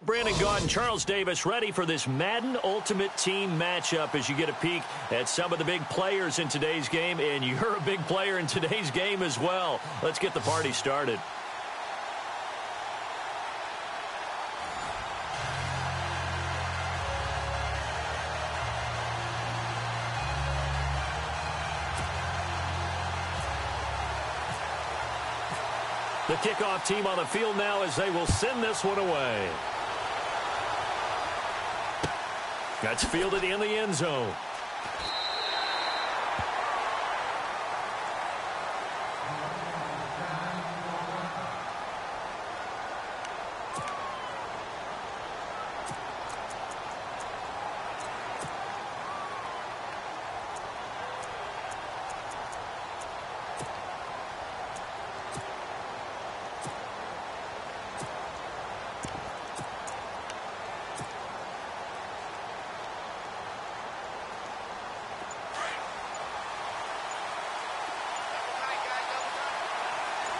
Brandon Gaud and Charles Davis ready for this Madden Ultimate Team matchup as you get a peek at some of the big players in today's game, and you're a big player in today's game as well. Let's get the party started. The kickoff team on the field now as they will send this one away. That's fielded in the end zone.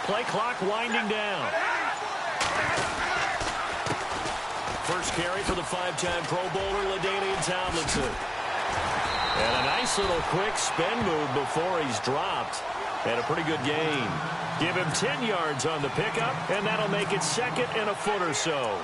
Play clock winding down. First carry for the five-time Pro Bowler, LaDainian Tomlinson. And a nice little quick spin move before he's dropped. And a pretty good gain. Give him 10 yards on the pickup, and that'll make it second and a foot or so.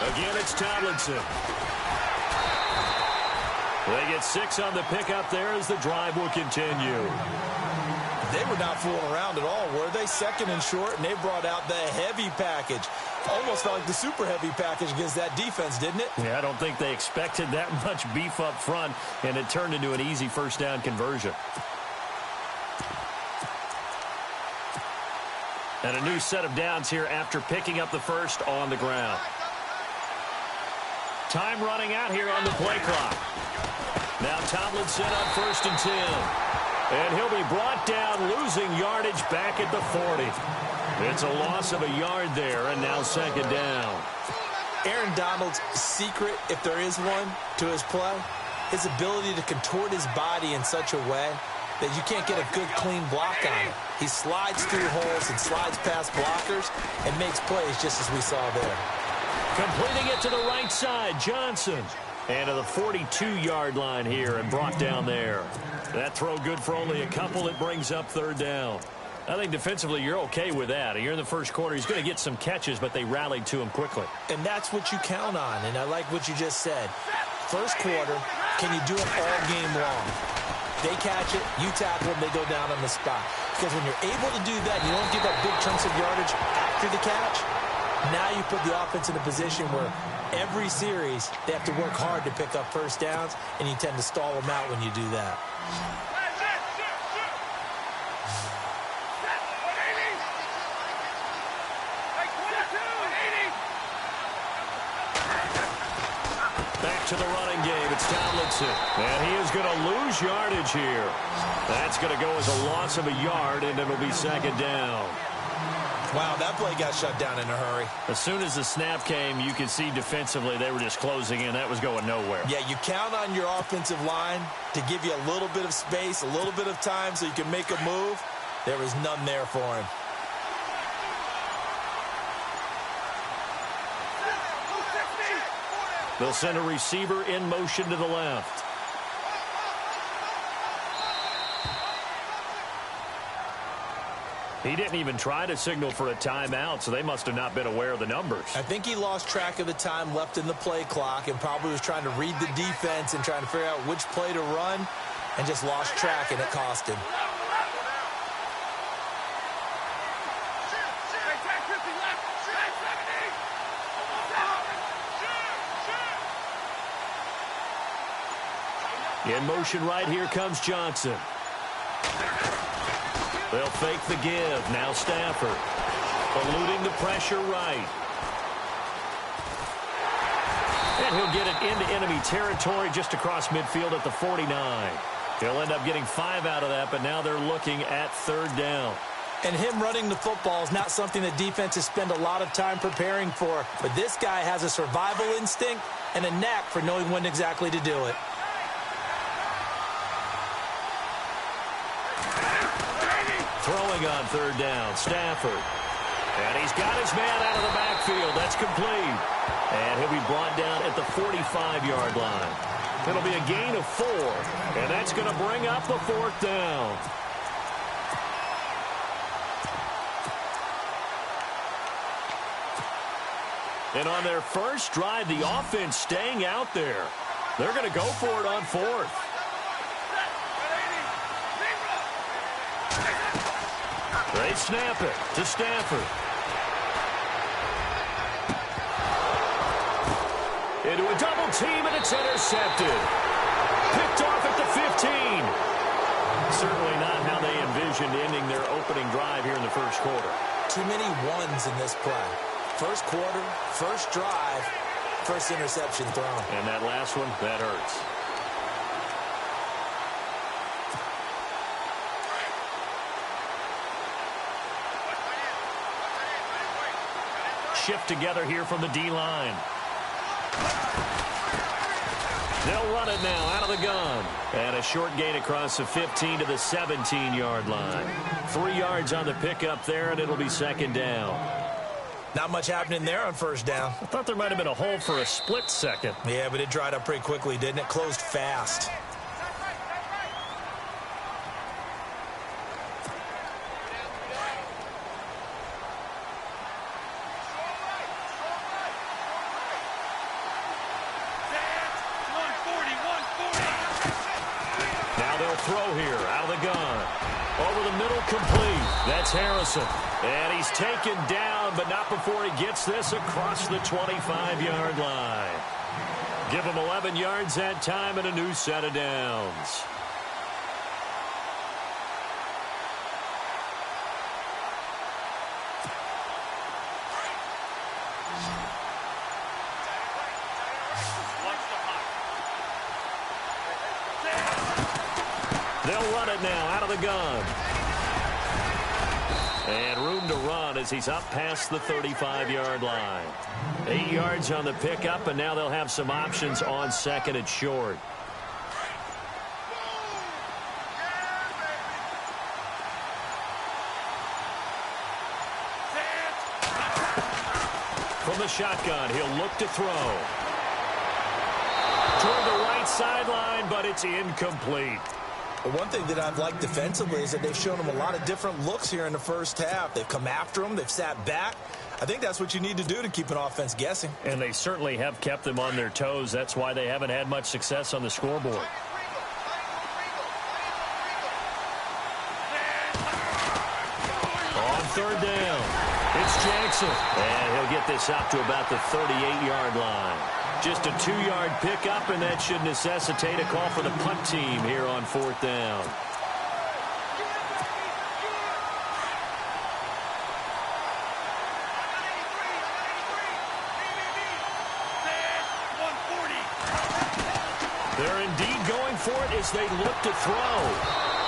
Again, it's Tomlinson. They get 6 on the pickup there as the drive will continue. They were not fooling around at all, were they? Second and short, and they brought out the heavy package. Almost felt like the super heavy package against that defense, didn't it? Yeah, I don't think they expected that much beef up front, and it turned into an easy first down conversion. And a new set of downs here after picking up the first on the ground. Time running out here on the play clock. Now Tomlinson on 1st and 10. And he'll be brought down, losing yardage back at the 40. It's a loss of a yard there, and now second down. Aaron Donald's secret, if there is one, to his play, his ability to contort his body in such a way that you can't get a good, clean block on it. He slides through holes and slides past blockers and makes plays just as we saw there. Completing it to the right side, Johnson. And to the 42-yard line here and brought down there. That throw good for only a couple. It brings up third down. I think defensively you're okay with that. Here in the first quarter, he's going to get some catches, but they rallied to him quickly. And that's what you count on, and I like what you just said. First quarter, can you do it all game long? They catch it, you tackle them, they go down on the spot. Because when you're able to do that, you don't give up big chunks of yardage after the catch. Now you put the offense in a position where every series they have to work hard to pick up first downs, and you tend to stall them out when you do that. Back to the running game. It's Tomlinson. And he is going to lose yardage here. That's going to go as a loss of a yard, and it'll be second down. Wow, that play got shut down in a hurry. As soon as the snap came, you could see defensively they were just closing in. That was going nowhere. Yeah, you count on your offensive line to give you a little bit of space, a little bit of time so you can make a move. There was none there for him. They'll send a receiver in motion to the left. He didn't even try to signal for a timeout, so they must have not been aware of the numbers. I think he lost track of the time left in the play clock and probably was trying to read the defense and trying to figure out which play to run and just lost track, and it cost him. In motion right here comes Johnson. They'll fake the give. Now Stafford. Eluding the pressure right. And he'll get it into enemy territory just across midfield at the 49. He'll end up getting 5 out of that, but now they're looking at third down. And him running the football is not something that defenses spend a lot of time preparing for. But this guy has a survival instinct and a knack for knowing when exactly to do it. Throwing on third down, Stafford. And he's got his man out of the backfield. That's complete. And he'll be brought down at the 45-yard line. It'll be a gain of 4. And that's going to bring up the 4th down. And on their first drive, the offense staying out there. They're going to go for it on 4th. They snap it to Stafford. Into a double team, and it's intercepted. Picked off at the 15. Certainly not how they envisioned ending their opening drive here in the first quarter. Too many ones in this play. First quarter, first drive, first interception thrown. And that last one, that hurts. Shift together here from the D-line. They'll run it now out of the gun. And a short gain across the 15 to the 17-yard line. 3 yards on the pickup there, and it'll be 2nd down. Not much happening there on first down. I thought there might have been a hole for a split second. Yeah, but it dried up pretty quickly, didn't it? Closed fast. Throw here, out of the gun. Over the middle, complete. That's Harrison. And he's taken down, but not before he gets this across the 25-yard line. Give him 11 yards that time and a new set of downs. They'll run it now out of the gun. And room to run as he's up past the 35-yard line. 8 yards on the pickup, and now they'll have some options on 2nd and short. From the shotgun, he'll look to throw. Toward the right sideline, but it's incomplete. But one thing that I've liked defensively is that they've shown him a lot of different looks here in the first half. They've come after him. They've sat back. I think that's what you need to do to keep an offense guessing. And they certainly have kept them on their toes. That's why they haven't had much success on the scoreboard. On 3rd down, it's Jackson. And he'll get this up to about the 38-yard line. Just a 2-yard pickup, and that should necessitate a call for the punt team here on 4th down. They're indeed going for it as they look to throw.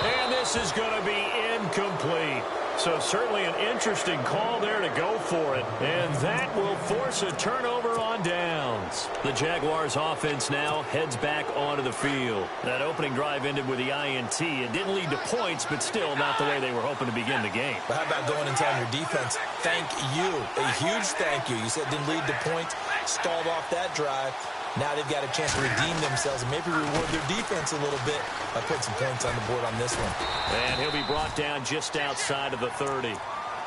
And this is going to be incomplete. So certainly an interesting call there to go for it. And that will force a turnover on downs. The Jaguars offense now heads back onto the field. That opening drive ended with the INT. It didn't lead to points, but still not the way they were hoping to begin the game. But how about going and telling your defense, thank you, a huge thank you. You said it didn't lead to points, stalled off that drive. Now they've got a chance to redeem themselves and maybe reward their defense a little bit by putting some points on the board on this one. And he'll be brought down just outside of the 30.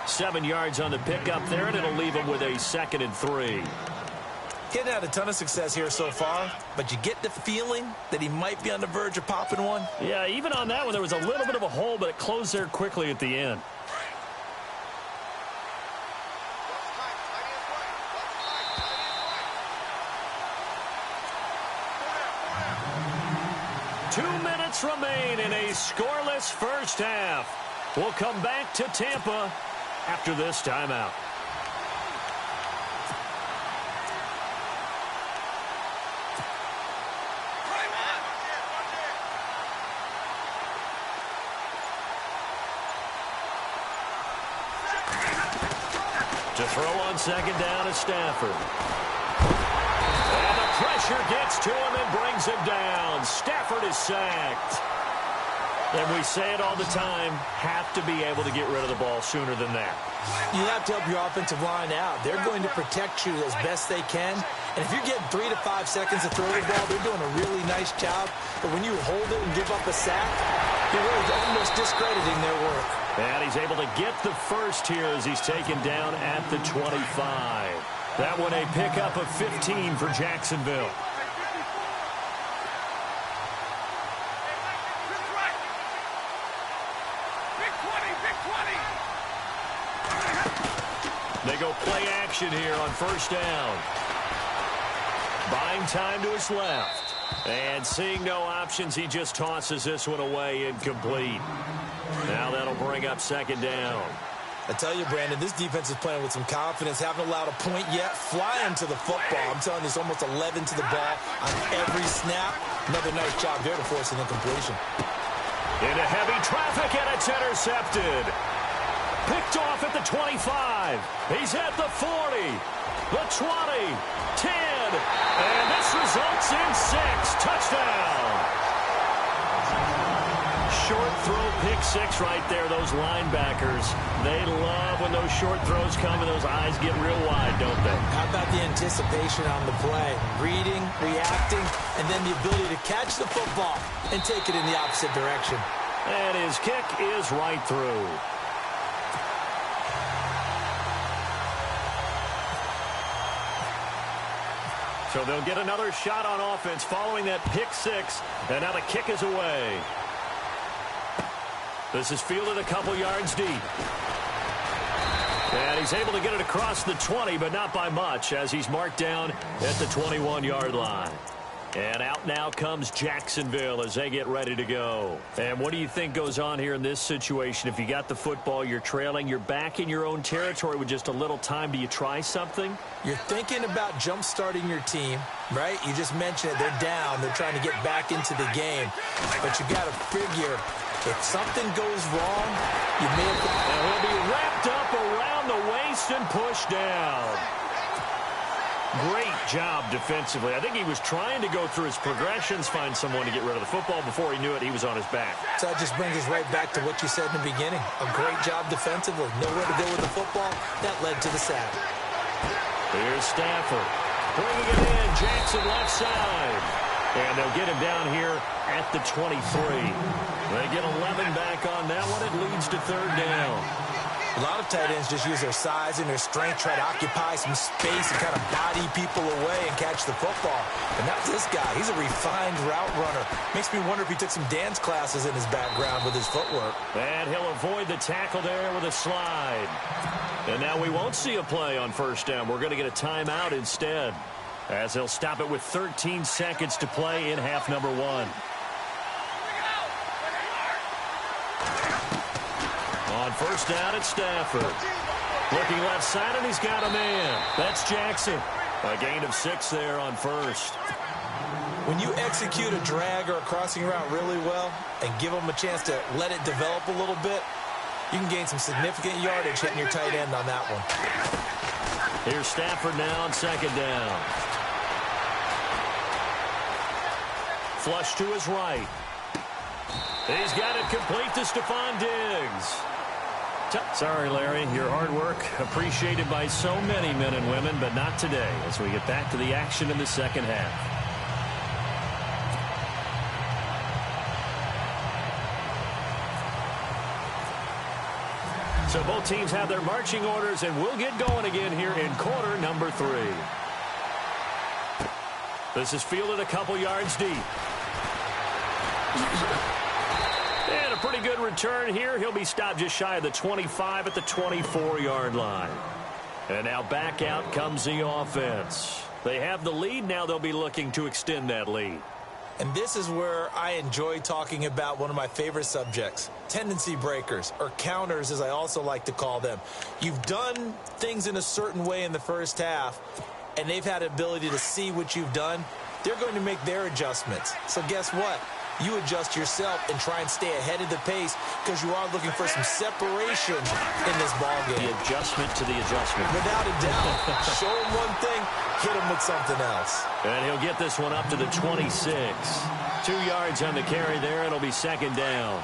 7 yards on the pickup there, and it'll leave him with a 2nd and 3. He hasn't had a ton of success here so far, but you get the feeling that he might be on the verge of popping one. Yeah, even on that one, there was a little bit of a hole, but it closed there quickly at the end. Remain in a scoreless first half. We'll come back to Tampa after this timeout. To throw on second down is Stafford. And the pressure gets to him and brings him down. Stafford is sacked. And we say it all the time, have to be able to get rid of the ball sooner than that. You have to help your offensive line out. They're going to protect you as best they can. And if you're getting 3 to 5 seconds to throw the ball, they're doing a really nice job. But when you hold it and give up a sack, you're really almost discrediting their work. And he's able to get the first here as he's taken down at the 25. That one a pickup of 15 for Jacksonville. They go play action here on first down. Buying time to his left. And seeing no options, he just tosses this one away incomplete. Now that'll bring up second down. I tell you, Brandon, this defense is playing with some confidence. Haven't allowed a point yet. Flying to the football. I'm telling you, it's almost 11 to the ball on every snap. Another nice job there to force an incompletion. Into heavy traffic, and it's intercepted. Picked off at the 25. He's at the 40, the 20, 10, and this results in 6. Touchdown. Short throw, pick 6 right there. Those linebackers, they love when those short throws come and those eyes get real wide, don't they? How about the anticipation on the play? Reading, reacting, and then the ability to catch the football and take it in the opposite direction. And his kick is right through. So they'll get another shot on offense following that pick 6, and now the kick is away. This is fielded a couple yards deep. And he's able to get it across the 20, but not by much, as he's marked down at the 21-yard line. And out now comes Jacksonville as they get ready to go. And what do you think goes on here in this situation? If you got the football, you're trailing, you're back in your own territory with just a little time. Do you try something? You're thinking about jump-starting your team, right? You just mentioned it. They're down. They're trying to get back into the game. But you got to figure, if something goes wrong, you may have... And he'll be wrapped up around the waist and pushed down. Great job defensively. I think he was trying to go through his progressions, find someone to get rid of the football. Before he knew it, he was on his back. So that just brings us right back to what you said in the beginning. A great job defensively. Nowhere to go with the football. That led to the sack. Here's Stafford. Bringing it in. Jackson left side. And they'll get him down here at the 23. They get 11 back on that one. It leads to third down. A lot of tight ends just use their size and their strength, try to occupy some space and kind of body people away and catch the football. But not this guy. He's a refined route runner. Makes me wonder if he took some dance classes in his background with his footwork. And he'll avoid the tackle there with a slide. And now we won't see a play on first down. We're going to get a timeout instead, as they'll stop it with 13 seconds to play in half number 1. On first down, it's Stafford. Looking left side, and he's got a man. That's Jackson. A gain of 6 there on first. When you execute a drag or a crossing route really well and give them a chance to let it develop a little bit, you can gain some significant yardage hitting your tight end on that one. Here's Stafford now on second down. Flush to his right. He's got it complete to Stephon Diggs. Sorry, Larry, your hard work appreciated by so many men and women, but not today as we get back to the action in the second half. So both teams have their marching orders, and we'll get going again here in quarter number 3. This is fielded a couple yards deep. And a pretty good return here. He'll be stopped just shy of the 25 at the 24-yard line. And now back out comes the offense. They have the lead. Now they'll be looking to extend that lead. And this is where I enjoy talking about one of my favorite subjects, tendency breakers, or counters as I also like to call them. You've done things in a certain way in the first half, and they've had the ability to see what you've done. They're going to make their adjustments. So guess what? you adjust yourself and try and stay ahead of the pace because you are looking for some separation in this ball game. The adjustment to the adjustment. Without a doubt. Show him one thing, hit him with something else. And he'll get this one up to the 26. 2 yards on the carry there. It'll be second down.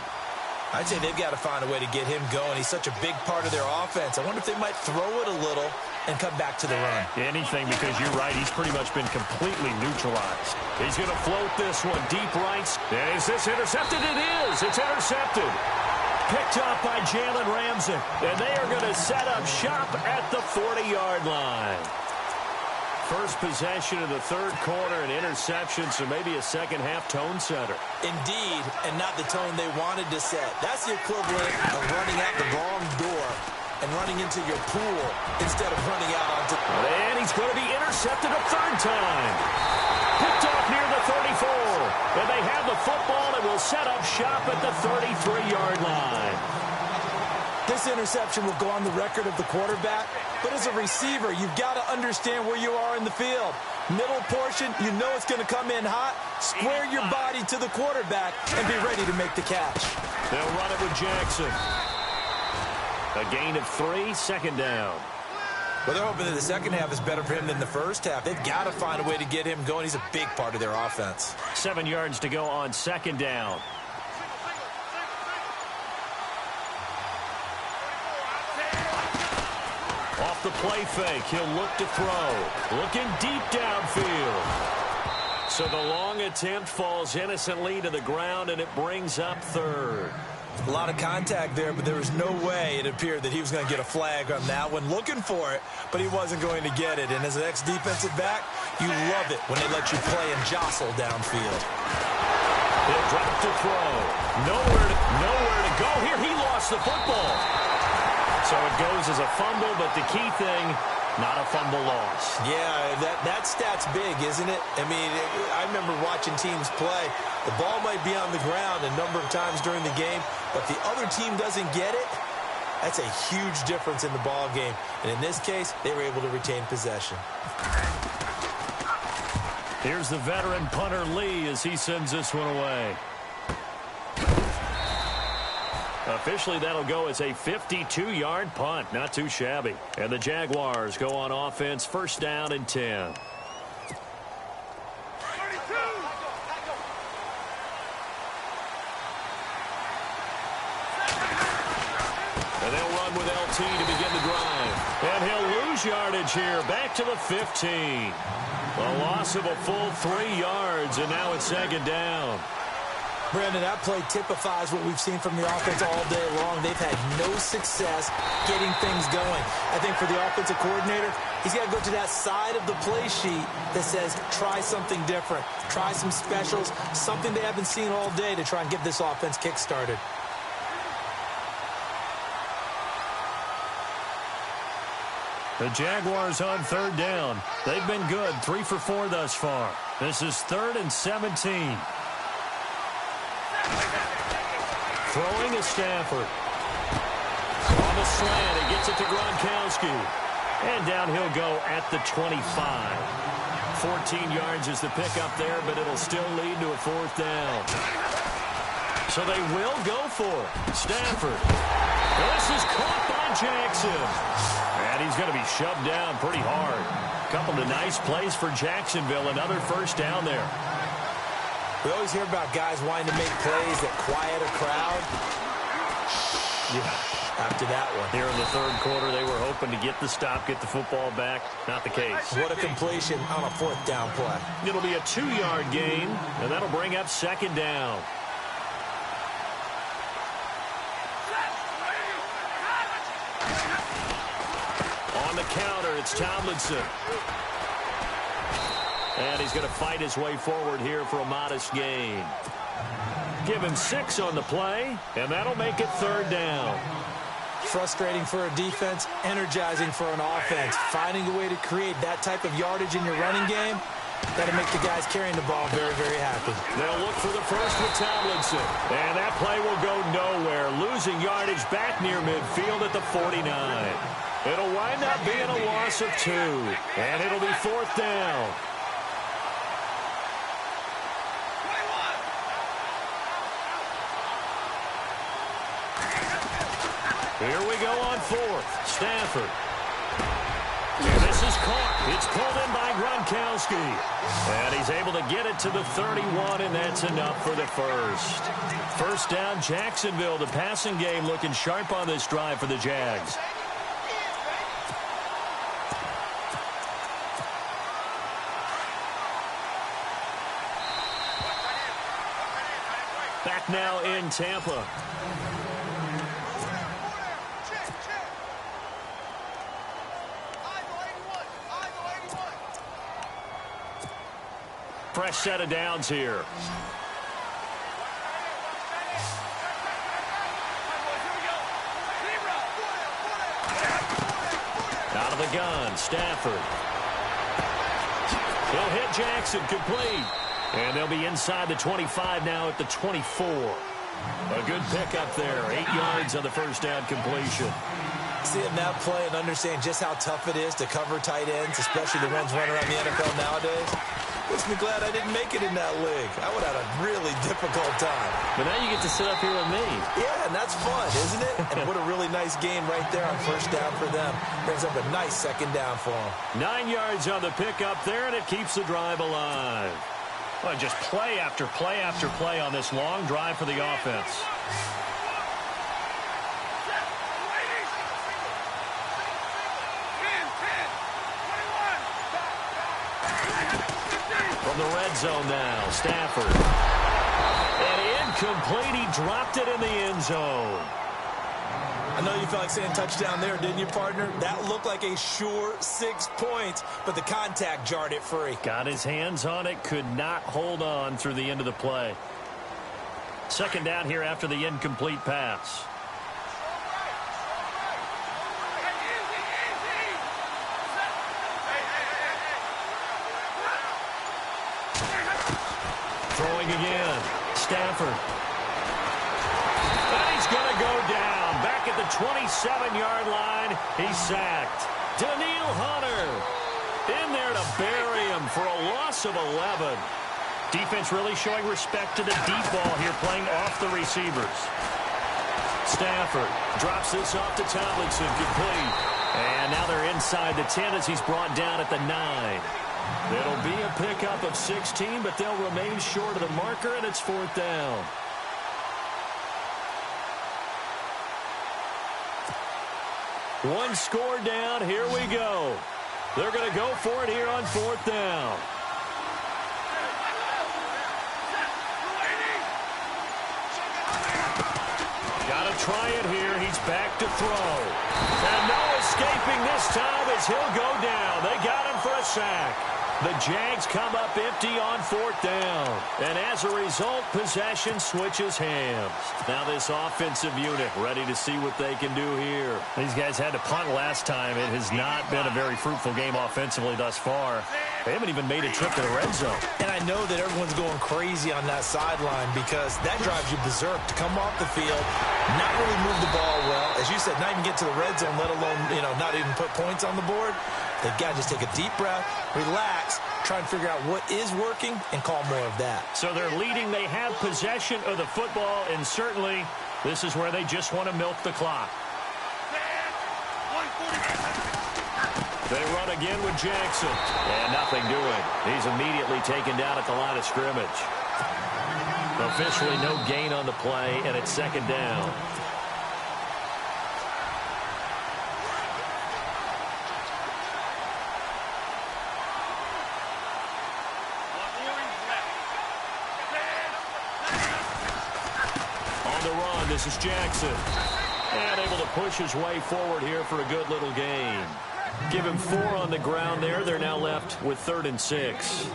I'd say they've got to find a way to get him going. He's such a big part of their offense. I wonder if they might throw it a little and come back to the run. Anything, because you're right. He's pretty much been completely neutralized. He's going to float this one deep right. And is this intercepted? It is. It's intercepted. Picked up by Jalen Ramsey. And they are going to set up shop at the 40-yard line. First possession of the third quarter, an interception, so maybe a second-half tone setter. Indeed, and not the tone they wanted to set. That's the equivalent of running out the wrong door and running into your pool instead of running out onto... And he's going to be intercepted a third time. Picked off near the 34. And they have the football and will set up shop at the 33-yard line. This interception will go on the record of the quarterback, but as a receiver, you've got to understand where you are in the field. Middle portion, you know it's going to come in hot. Square your body to the quarterback and be ready to make the catch. They'll run it with Jackson. A gain of 3, second down. Well, they're hoping that the second half is better for him than the first half. They've got to find a way to get him going. He's a big part of their offense. 7 yards to go on second down. Off the play fake, he'll look to throw. Looking deep downfield. So the long attempt falls innocently to the ground, and it brings up third. A lot of contact there, but there was no way it appeared that he was going to get a flag on that one. Looking for it, but he wasn't going to get it. And as an ex-defensive back, you love it when they let you play and jostle downfield. He'll drop to throw. Nowhere to go here. He lost the football. So it goes as a fumble, but the key thing, not a fumble loss. Yeah, that stat's big, isn't it? I mean, I remember watching teams play. The ball might be on the ground a number of times during the game, but if the other team doesn't get it, that's a huge difference in the ball game. And in this case, they were able to retain possession. Here's the veteran punter Lee as he sends this one away. Officially, that'll go as a 52-yard punt. Not too shabby. And the Jaguars go on offense, first down and 10. And they'll run with LT to begin the drive. And he'll lose yardage here, back to the 15. A loss of a full 3 yards, and now it's second down. Brandon, that play typifies what we've seen from the offense all day long. They've had no success getting things going. I think for the offensive coordinator, he's got to go to that side of the play sheet that says, try something different. Try some specials, something they haven't seen all day to try and get this offense kick-started. The Jaguars on third down. They've been good, 3 for 4 thus far. This is 3rd and 17. Throwing is Stafford. On the slant, it gets it to Gronkowski. And down he'll go at the 25. 14 yards is the pickup there, but it'll still lead to a 4th down. So they will go for it. Stafford. This is caught by Jackson. And he's going to be shoved down pretty hard. Couple of nice plays for Jacksonville. Another first down there. We always hear about guys wanting to make plays that quiet a crowd. Yeah, after that one. Here in the third quarter, they were hoping to get the stop, get the football back. Not the case. What a completion on a 4th down play. It'll be a 2-yard gain, and that'll bring up second down. On the counter, it's Tomlinson. And he's going to fight his way forward here for a modest gain. Give him 6 on the play, and that'll make it 3rd down. Frustrating for a defense, energizing for an offense. Finding a way to create that type of yardage in your running game, that'll make the guys carrying the ball very, very happy. They'll look for the first with Tomlinson. And that play will go nowhere. Losing yardage back near midfield at the 49. It'll wind up being a loss of 2. And it'll be 4th down. Here we go on fourth. Stafford. And this is caught. It's pulled in by Gronkowski. And he's able to get it to the 31, and that's enough for the first. First down, Jacksonville. The passing game looking sharp on this drive for the Jags. Back now in Tampa. Fresh set of downs here. Out of the gun, Stafford. He'll hit Jackson, complete. And they'll be inside the 25 now at the 24. A good pickup there. 8 yards on the first down completion. Seeing that play and understand just how tough it is to cover tight ends, especially the ones running around the NFL nowadays, makes me glad I didn't make it in that league. I would have had a really difficult time. But now you get to sit up here with me. Yeah, and that's fun, isn't it? And what a really nice game right there on first down for them. Brings up a nice second down for them. 9 yards on the pickup there, and it keeps the drive alive. Well, just play after play after play on this long drive for the offense. From the red zone now, Stafford. And incomplete. He dropped it in the end zone. I know you felt like saying touchdown there, didn't you, partner? That looked like a sure 6 points, but the contact jarred it free. Got his hands on it, could not hold on through the end of the play. Second down here after the incomplete pass. Throwing again. Stafford. And he's going to go down. Back at the 27-yard line. He's sacked. Daniil Hunter in there to bury him for a loss of 11. Defense really showing respect to the deep ball here, playing off the receivers. Stafford drops this off to Tomlinson, complete. And now they're inside the 10 as he's brought down at the 9. It'll be a pickup of 16, but they'll remain short of the marker, and it's fourth down. One score down. Here we go. They're going to go for it here on fourth down. Got to try it here. He's back to throw. And no escaping this time as he'll go down. They got him for a sack. The Jags come up empty on fourth down. And as a result, possession switches hands. Now this offensive unit ready to see what they can do here. These guys had to punt last time. It has not been a very fruitful game offensively thus far. They haven't even made a trip to the red zone. And I know that everyone's going crazy on that sideline because that drives you berserk to come off the field, not really move the ball well. As you said, not even get to the red zone, let alone, not even put points on the board. They've got to just take a deep breath, relax, try and figure out what is working, and call more of that. So they're leading. They have possession of the football, and certainly this is where they just want to milk the clock. They run again with Jackson. And nothing doing. He's immediately taken down at the line of scrimmage. Officially no gain on the play, and it's second down. On the run, this is Jackson. And able to push his way forward here for a good little gain. Give him 4 on the ground there. They're now left with 3rd and 6.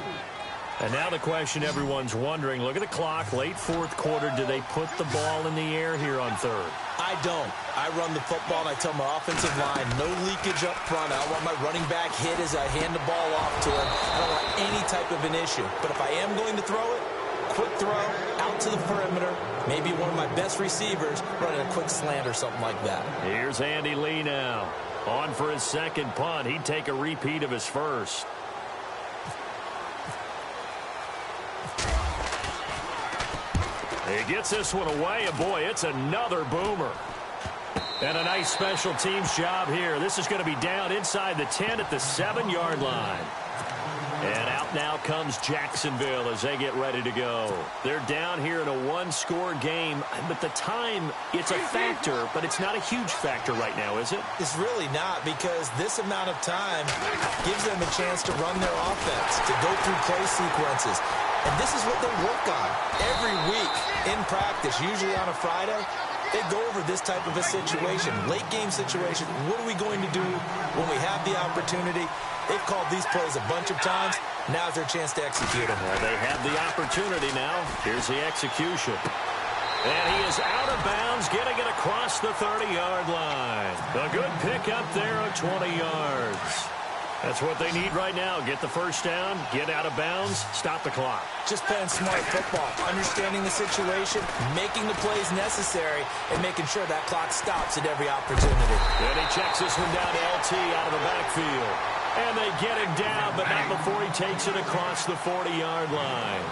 And now the question everyone's wondering, look at the clock, late fourth quarter. Do they put the ball in the air here on 3rd? I don't. I run the football, and I tell my offensive line, no leakage up front. I don't want my running back hit as I hand the ball off to him. I don't want any type of an issue. But if I am going to throw it, quick throw, out to the perimeter, maybe one of my best receivers running a quick slant or something like that. Here's Andy Lee now. On for his second punt. He'd take a repeat of his first. He gets this one away, and boy, it's another boomer. And a nice special teams job here. This is going to be down inside the 10 at the 7-yard line. And out now comes Jacksonville as they get ready to go. They're down here in a one-score game, but the time, it's a factor, but it's not a huge factor right now, is it? It's really not, because this amount of time gives them a chance to run their offense, to go through play sequences. And this is what they work on every week in practice, usually on a Friday. They go over this type of a situation, late-game situation. What are we going to do when we have the opportunity? They've called these plays a bunch of times. Now's their chance to execute them. Well, they have the opportunity now. Here's the execution. And he is out of bounds, getting it across the 30-yard line. A good pickup there of 20 yards. That's what they need right now. Get the first down, get out of bounds, stop the clock. Just playing smart football, understanding the situation, making the plays necessary, and making sure that clock stops at every opportunity. Then he checks this one down to LT out of the backfield. And they get him down, but not before he takes it across the 40-yard line.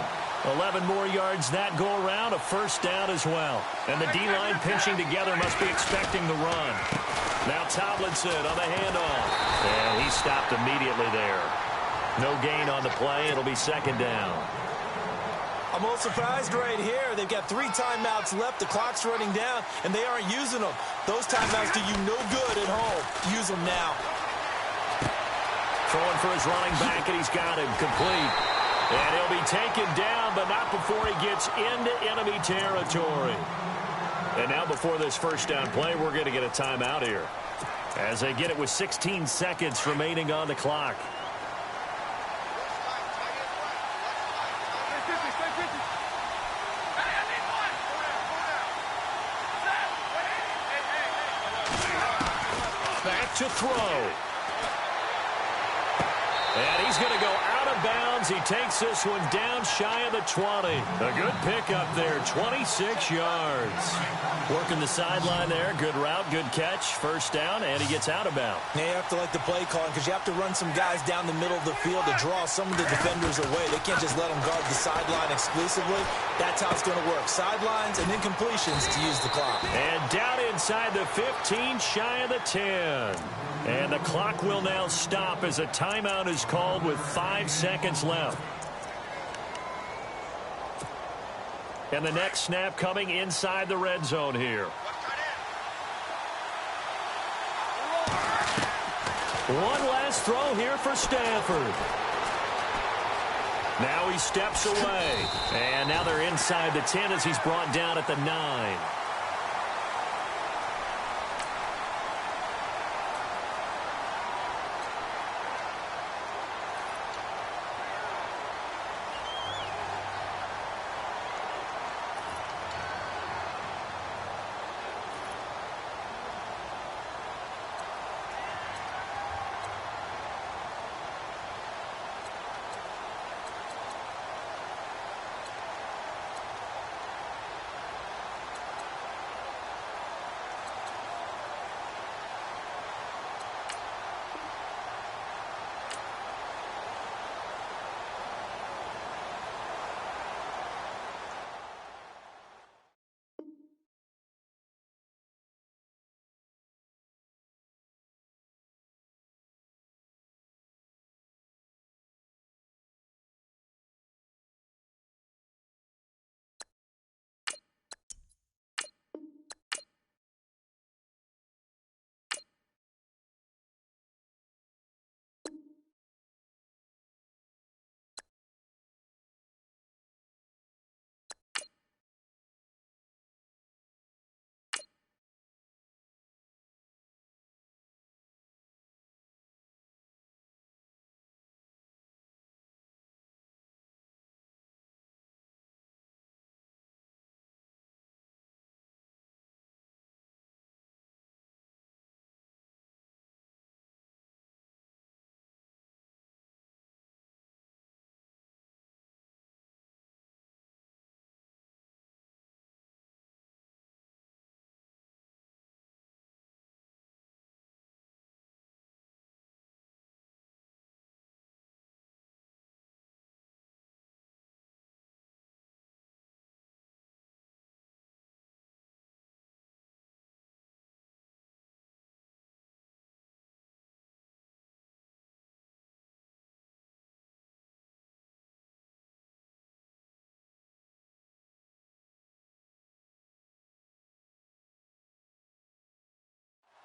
11 more yards that go around, a first down as well. And the D-line pinching together must be expecting the run. Now Tomlinson on the handoff. And he stopped immediately there. No gain on the play. It'll be second down. I'm a little surprised right here. They've got 3 timeouts left. The clock's running down, and they aren't using them. Those timeouts do you no good at home. Use them now. Throwing for his running back, and he's got him complete. And he'll be taken down, but not before he gets into enemy territory. And now before this first down play, we're going to get a timeout here, as they get it with 16 seconds remaining on the clock. Back to throw. And he's going to go out of bounds. He takes this one down shy of the 20. A good pickup there, 26 yards. Working the sideline there. Good route, good catch. First down, and he gets out of bounds. Now you have to like the play calling, because you have to run some guys down the middle of the field to draw some of the defenders away. They can't just let them guard the sideline exclusively. That's how it's going to work. Sidelines and then completions to use the clock. And down inside the 15, shy of the 10. And the clock will now stop as a timeout is called with 5 seconds left. And the next snap coming inside the red zone here. One last throw here for Stanford. Now he steps away. And now they're inside the 10 as he's brought down at the 9.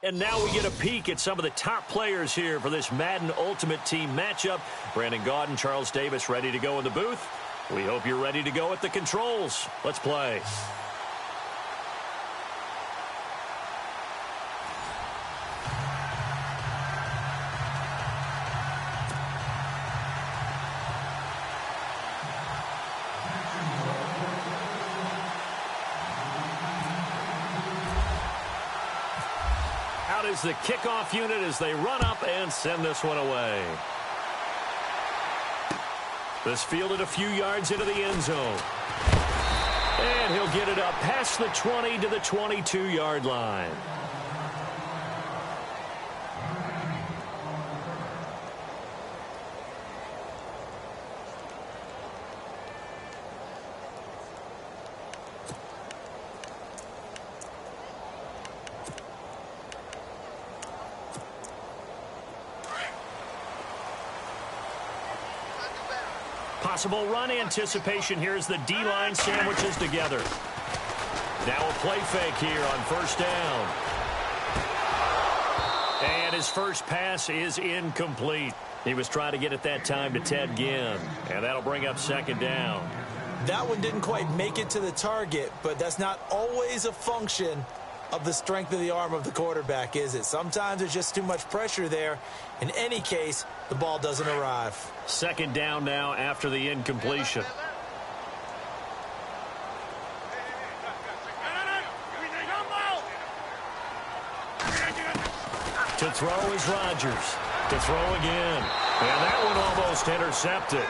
And now we get a peek at some of the top players here for this Madden Ultimate Team matchup. Brandon Gaudin, Charles Davis ready to go in the booth. We hope you're ready to go at the controls. Let's play. Out is the kickoff unit as they run up and send this one away. This fielded a few yards into the end zone. And he'll get it up past the 20 to the 22-yard line. Possible run anticipation here as the D-line sandwiches together. Now a play fake here on first down. And his first pass is incomplete. He was trying to get it that time to Ted Ginn. And that'll bring up second down. That one didn't quite make it to the target, but that's not always a function of the strength of the arm of the quarterback, is it? Sometimes there's just too much pressure there. In any case, the ball doesn't arrive. Second down now after the incompletion. To throw is Rodgers. To throw again. And that one almost intercepted.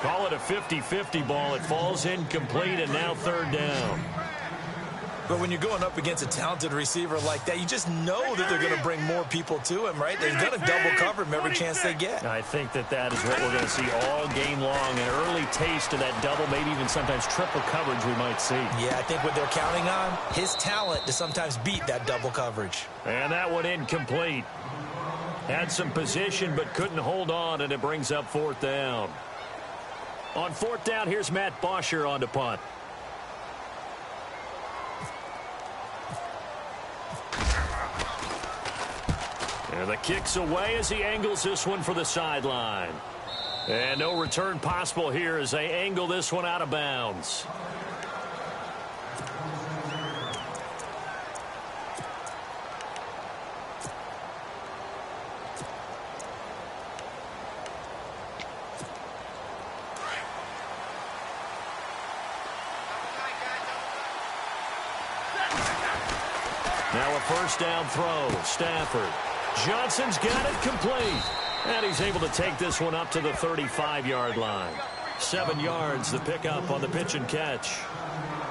Call it a 50-50 ball. It falls incomplete, and now third down. But when you're going up against a talented receiver like that, you just know that they're going to bring more people to him, right? They're going to double cover him every chance they get. I think that is what we're going to see all game long. An early taste of that double, maybe even sometimes triple coverage we might see. Yeah, I think what they're counting on, his talent to sometimes beat that double coverage. And that one incomplete. Had some position but couldn't hold on, and it brings up fourth down. On fourth down, here's Matt Bosher on to punt. And the kick's away as he angles this one for the sideline. And no return possible here as they angle this one out of bounds. Now a first down throw. Stafford. Johnson's got it complete. And he's able to take this one up to the 35-yard line. 7 yards, the pickup on the pitch and catch.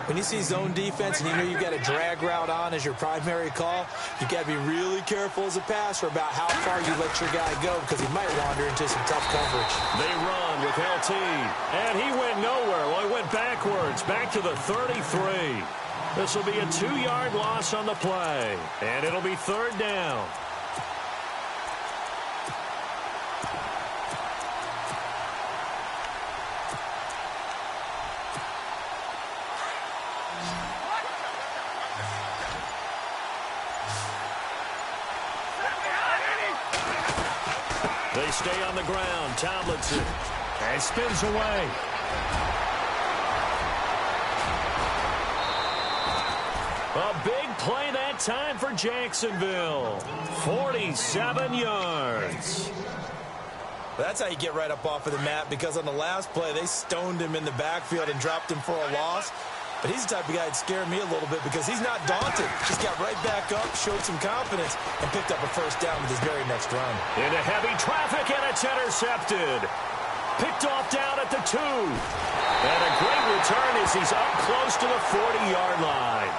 When you see zone defense and you know you've got a drag route on as your primary call, you've got to be really careful as a passer about how far you let your guy go because he might wander into some tough coverage. They run with LT. And he went nowhere. Well, he went backwards, back to the 33. This will be a 2-yard loss on the play. And it'll be third down. They stay on the ground. Tomlinson. And spins away. A big play that time for Jacksonville. 47 yards. That's how you get right up off of the mat, because on the last play, they stoned him in the backfield and dropped him for a loss. But he's the type of guy that scared me a little bit because he's not daunted. Just got right back up, showed some confidence, and picked up a first down with his very next run. Into heavy traffic, and it's intercepted. Picked off down at the 2. And a great return as he's up close to the 40-yard line.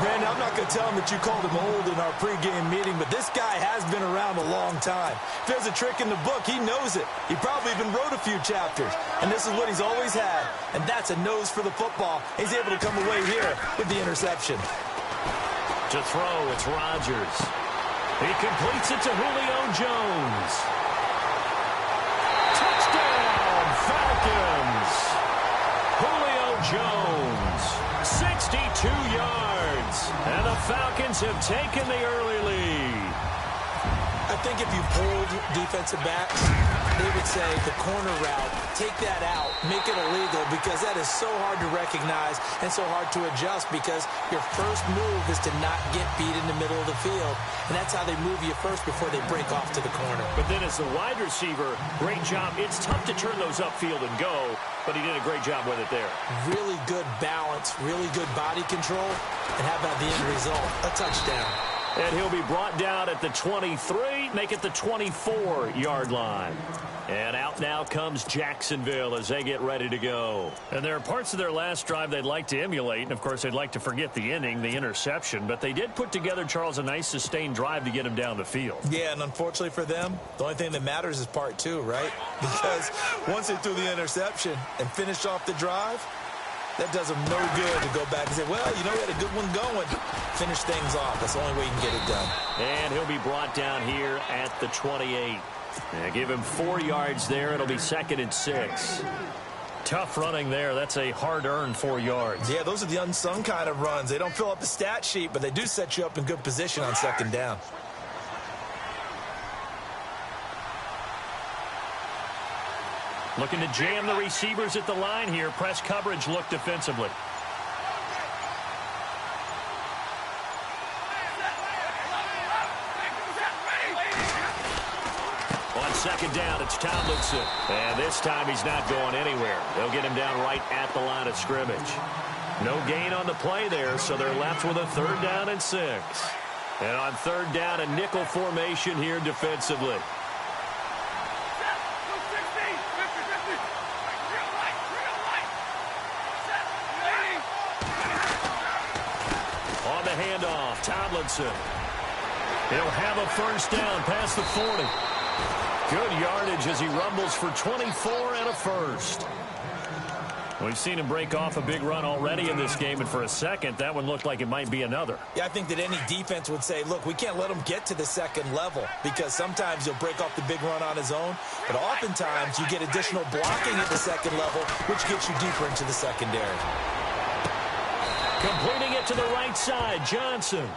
Brandon, I'm not going to tell him that you called him old in our pregame meeting, but this guy has been around a long time. If there's a trick in the book, he knows it. He probably even wrote a few chapters. And this is what he's always had, and that's a nose for the football. He's able to come away here with the interception. To throw, it's Rodgers. He completes it to Julio Jones. Touchdown, Falcons! Julio Jones, 62 yards. yards. And the Falcons have taken the early lead. I think if you polled defensive backs, they would say the corner route, take that out, make it illegal, because that is so hard to recognize and so hard to adjust, because your first move is to not get beat in the middle of the field. And that's how they move you first before they break off to the corner. But then as the wide receiver, great job. It's tough to turn those upfield and go, but he did a great job with it there. Really good balance, really good body control. And how about the end result? A touchdown. And he'll be brought down at the 23, make it the 24-yard line. And out now comes Jacksonville as they get ready to go. And there are parts of their last drive they'd like to emulate. And, of course, they'd like to forget the inning, the interception. But they did put together, Charles, a nice sustained drive to get him down the field. Yeah, and unfortunately for them, the only thing that matters is part two, right? Because once they threw the interception and finished off the drive, that does them no good to go back and say, well, you know, we had a good one going. Finish things off. That's the only way you can get it done. And he'll be brought down here at the 28. Give him 4 yards there. It'll be 2nd and 6. Tough running there. That's a hard-earned 4 yards. Yeah, those are the unsung kind of runs. They don't fill up the stat sheet, but they do set you up in good position on 2nd down. Looking to jam the receivers at the line here. Press coverage look defensively. On 2nd down, it's Tomlinson. And this time he's not going anywhere. They'll get him down right at the line of scrimmage. No gain on the play there, so they're left with a 3rd down and 6. And on 3rd down, a nickel formation here defensively. Handoff, Tomlinson. He'll have a 1st down past the 40. Good yardage as he rumbles for 24 and a 1st. We've seen him break off a big run already in this game, and for a second, that one looked like it might be another. Yeah, I think that any defense would say, look, we can't let him get to the 2nd level, because sometimes he'll break off the big run on his own, but oftentimes you get additional blocking at the 2nd level, which gets you deeper into the secondary. Completing it to the right side, Johnson.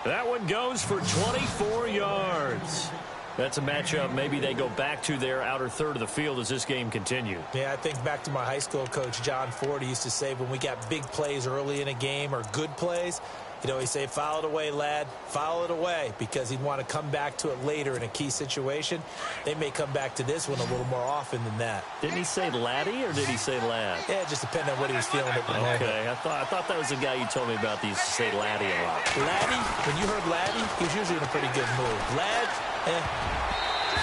That one goes for 24 yards. That's a matchup maybe they go back to their outer third of the field as this game continues. Yeah, I think back to my high school coach, John Ford. He used to say when we got big plays early in a game or good plays, you know, he'd say, foul it away, lad, foul it away, because he'd want to come back to it later in a key situation. They may come back to this one a little more often than that. Didn't he say laddie or did he say lad? Yeah, it just depended on what he was feeling at the moment. Okay, I thought that was the guy you told me about that used to say laddie a lot. Laddie, when you heard laddie, he was usually in a pretty good mood. Lad,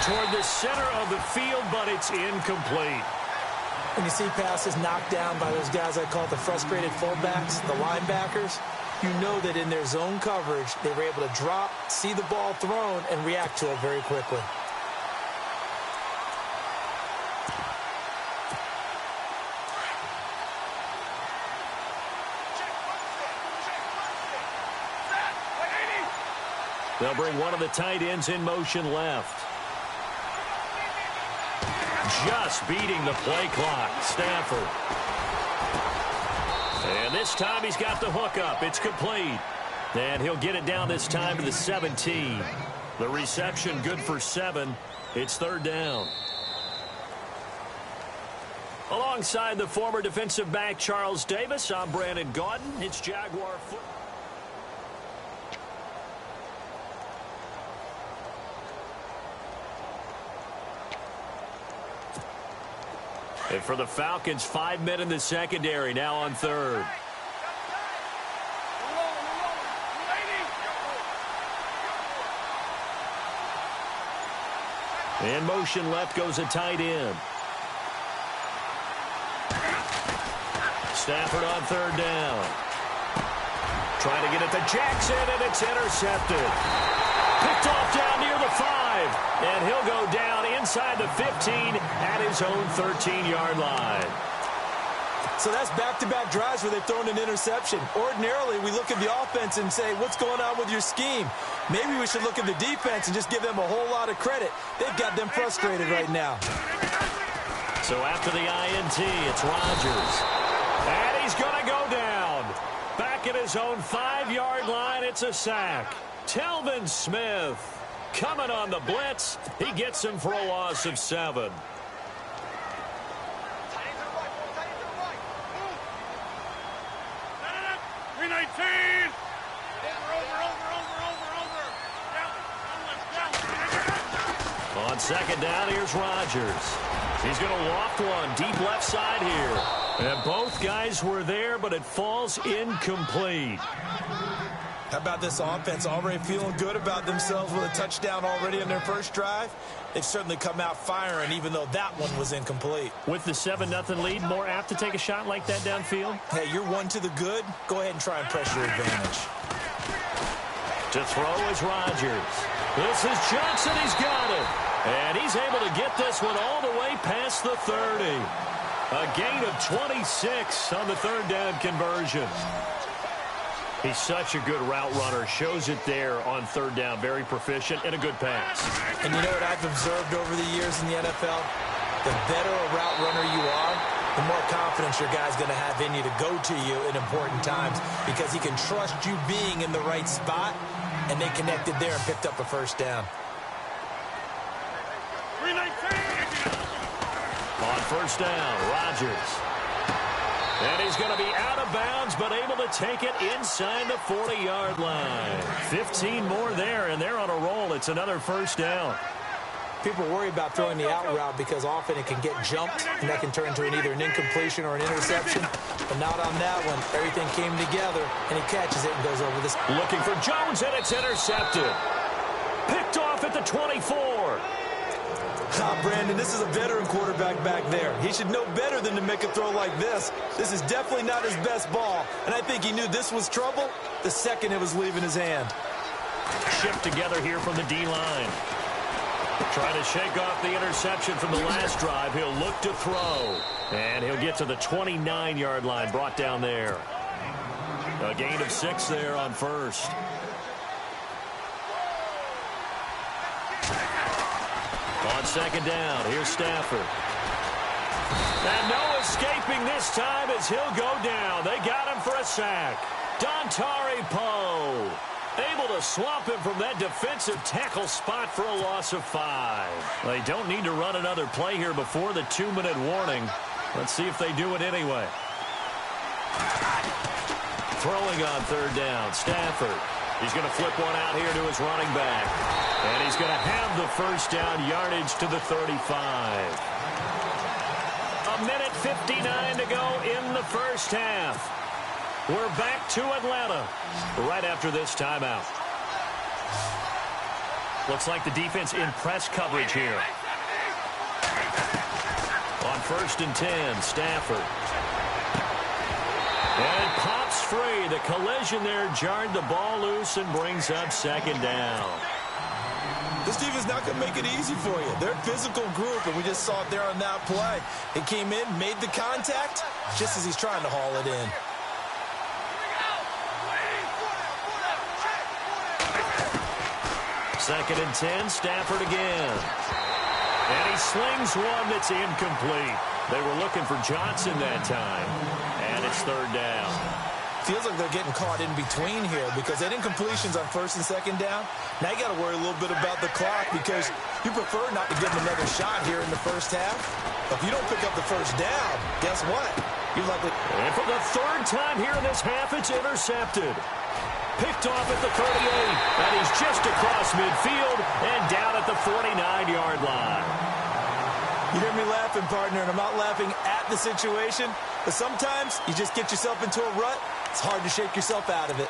toward the center of the field, but it's incomplete. When you see passes knocked down by those guys I call the frustrated fullbacks, the linebackers, you know that in their zone coverage, they were able to drop, see the ball thrown, and react to it very quickly. They'll bring one of the tight ends in motion left. Just beating the play clock, Stafford. And this time he's got the hook up. It's complete. And he'll get it down this time to the 17. The reception good for 7. It's 3rd down. Alongside the former defensive back Charles Davis, I'm Brandon Gaudin. It's Jaguar football. And for the Falcons, 5 men in the secondary, now on 3rd. In motion left goes a tight end. Stafford on 3rd down. Trying to get it to Jackson, and it's intercepted. Picked off down near the 5, and he'll go down inside the 15 at his own 13-yard line. So that's back-to-back drives where they've thrown an interception. Ordinarily, we look at the offense and say, what's going on with your scheme? Maybe we should look at the defense and just give them a whole lot of credit. They've got them frustrated right now. So after the INT, it's Rodgers. And he's going to go down. Back at his own 5-yard line. It's a sack. Telvin Smith coming on the blitz. He gets him for a loss of 7. On second down, here's Rodgers. He's going to loft one deep left side here. And both guys were there, but it falls incomplete. How about this offense already feeling good about themselves with a touchdown already in their first drive? They've certainly come out firing, even though that one was incomplete. With the 7-0 lead, more apt to take a shot like that downfield? Hey, you're one to the good. Go ahead and try and press your advantage. To throw is Rodgers. This is Johnson. He's got it. And he's able to get this one all the way past the 30. A gain of 26 on the third down conversion. He's such a good route runner. Shows it there on third down. Very proficient and a good pass. And you know what I've observed over the years in the NFL? The better a route runner you are, the more confidence your guy's going to have in you to go to you in important times because he can trust you being in the right spot, and they connected there and picked up a first down. On first down, Rodgers. And he's going to be out of bounds, but able to take it inside the 40-yard line. 15 more there, and they're on a roll. It's another first down. People worry about throwing the out route because often it can get jumped, and that can turn into either an incompletion or an interception. But not on that one. Everything came together, and he catches it and goes over this. Looking for Jones, and it's intercepted. Picked off at the 24. Brandon, this is a veteran quarterback back there. He should know better than to make a throw like this. This is definitely not his best ball, and I think he knew this was trouble the second it was leaving his hand. Shift together here from the D-line. Trying to shake off the interception from the last drive. He'll look to throw, and he'll get to the 29-yard line, brought down there. A gain of 6 there on first. On second down, here's Stafford. And no escaping this time as he'll go down. They got him for a sack. Dontari Poe able to swamp him from that defensive tackle spot for a loss of 5. They don't need to run another play here before the 2-minute warning. Let's see if they do it anyway. Throwing on third down, Stafford. He's going to flip one out here to his running back. And he's going to have the first down, yardage to the 35. A minute 59 to go in the first half. We're back to Atlanta right after this timeout. Looks like the defense in press coverage here. On first and 10, Stafford. And pops free. The collision there jarred the ball loose and brings up second down. This defense is not going to make it easy for you. They're a physical group, and we just saw it there on that play. It came in, made the contact, just as he's trying to haul it in. Second and 10, Stafford again. And he slings one that's incomplete. They were looking for Johnson that time, and it's third down. Feels like they're getting caught in between here because they had incompletions on first and second down. Now you got to worry a little bit about the clock because you prefer not to give them another shot here in the first half. If you don't pick up the first down, guess what? You're likely. And for the third time here in this half, it's intercepted. Picked off at the 38, and he's just across midfield and down at the 49-yard line. You hear me laughing, partner, and I'm not laughing at the situation, but sometimes you just get yourself into a rut. It's hard to shake yourself out of it.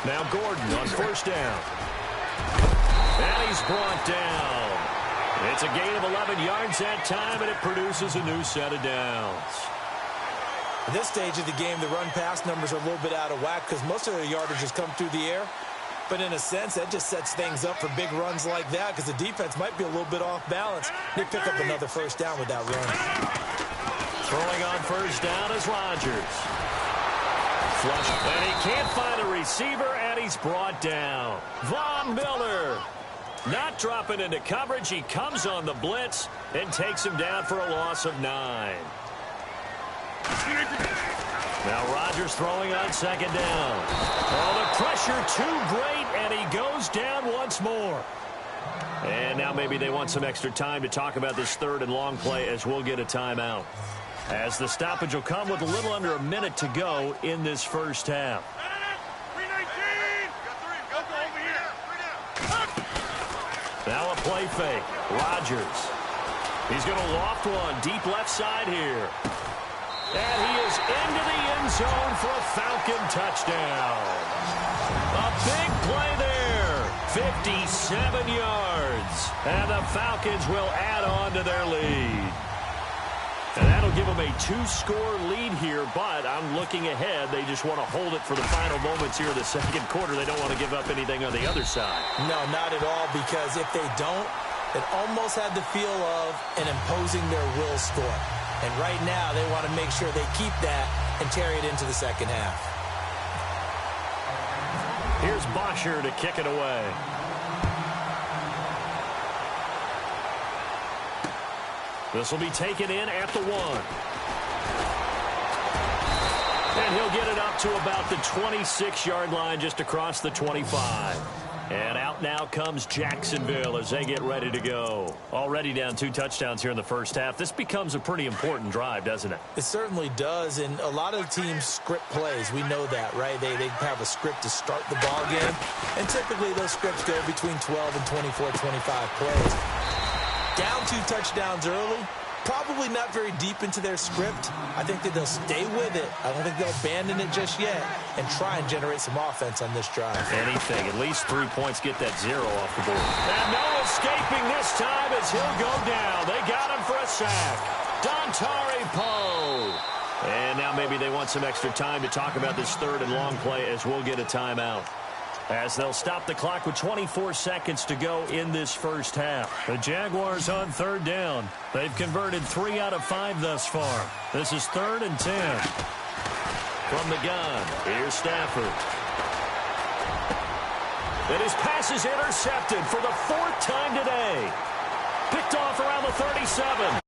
Now Gordon on first down. And he's brought down. It's a gain of 11 yards that time, and it produces a new set of downs. At this stage of the game, the run-pass numbers are a little bit out of whack because most of their yardage has come through the air. But in a sense, that just sets things up for big runs like that because the defense might be a little bit off balance. They pick up another first down with that run. Throwing on first down is Rodgers. Flush, and he can't find a receiver, and he's brought down. Von Miller not dropping into coverage. He comes on the blitz and takes him down for a loss of 9. Now Rodgers throwing on second down. Oh, the pressure too great, and he goes down once more. And now maybe they want some extra time to talk about this third and long play as we'll get a timeout. As the stoppage will come with a little under a minute to go in this first half. Now a play fake. Rodgers. He's going to loft one deep left side here. And he is into the end zone for a Falcon touchdown. A big play there. 57 yards. And the Falcons will add on to their lead. And that'll give them a 2-score lead here, but I'm looking ahead. They just want to hold it for the final moments here in the second quarter. They don't want to give up anything on the other side. No, not at all, because if they don't, it almost had the feel of an imposing their will score. And right now, they want to make sure they keep that and carry it into the second half. Here's Bosher to kick it away. This will be taken in at the 1. And he'll get it up to about the 26-yard line, just across the 25. And out now comes Jacksonville as they get ready to go. Already down 2 touchdowns here in the first half. This becomes a pretty important drive, doesn't it? It certainly does, and a lot of teams script plays. We know that, right? They have a script to start the ball game, and typically those scripts go between 12 and 24, 25 plays. Down 2 touchdowns early, probably not very deep into their script. I think that they'll stay with it. I don't think they'll abandon it just yet and try and generate some offense on this drive. Anything. At least 3 points, get that 0 off the board. And no escaping this time as he'll go down. They got him for a sack. Dontari Poe. And now maybe they want some extra time to talk about this third and long play as we'll get a timeout. As they'll stop the clock with 24 seconds to go in this first half. The Jaguars on third down. They've converted 3 out of 5 thus far. This is 3rd and 10. From the gun, here's Stafford. And his pass is intercepted for the 4th time today. Picked off around the 37.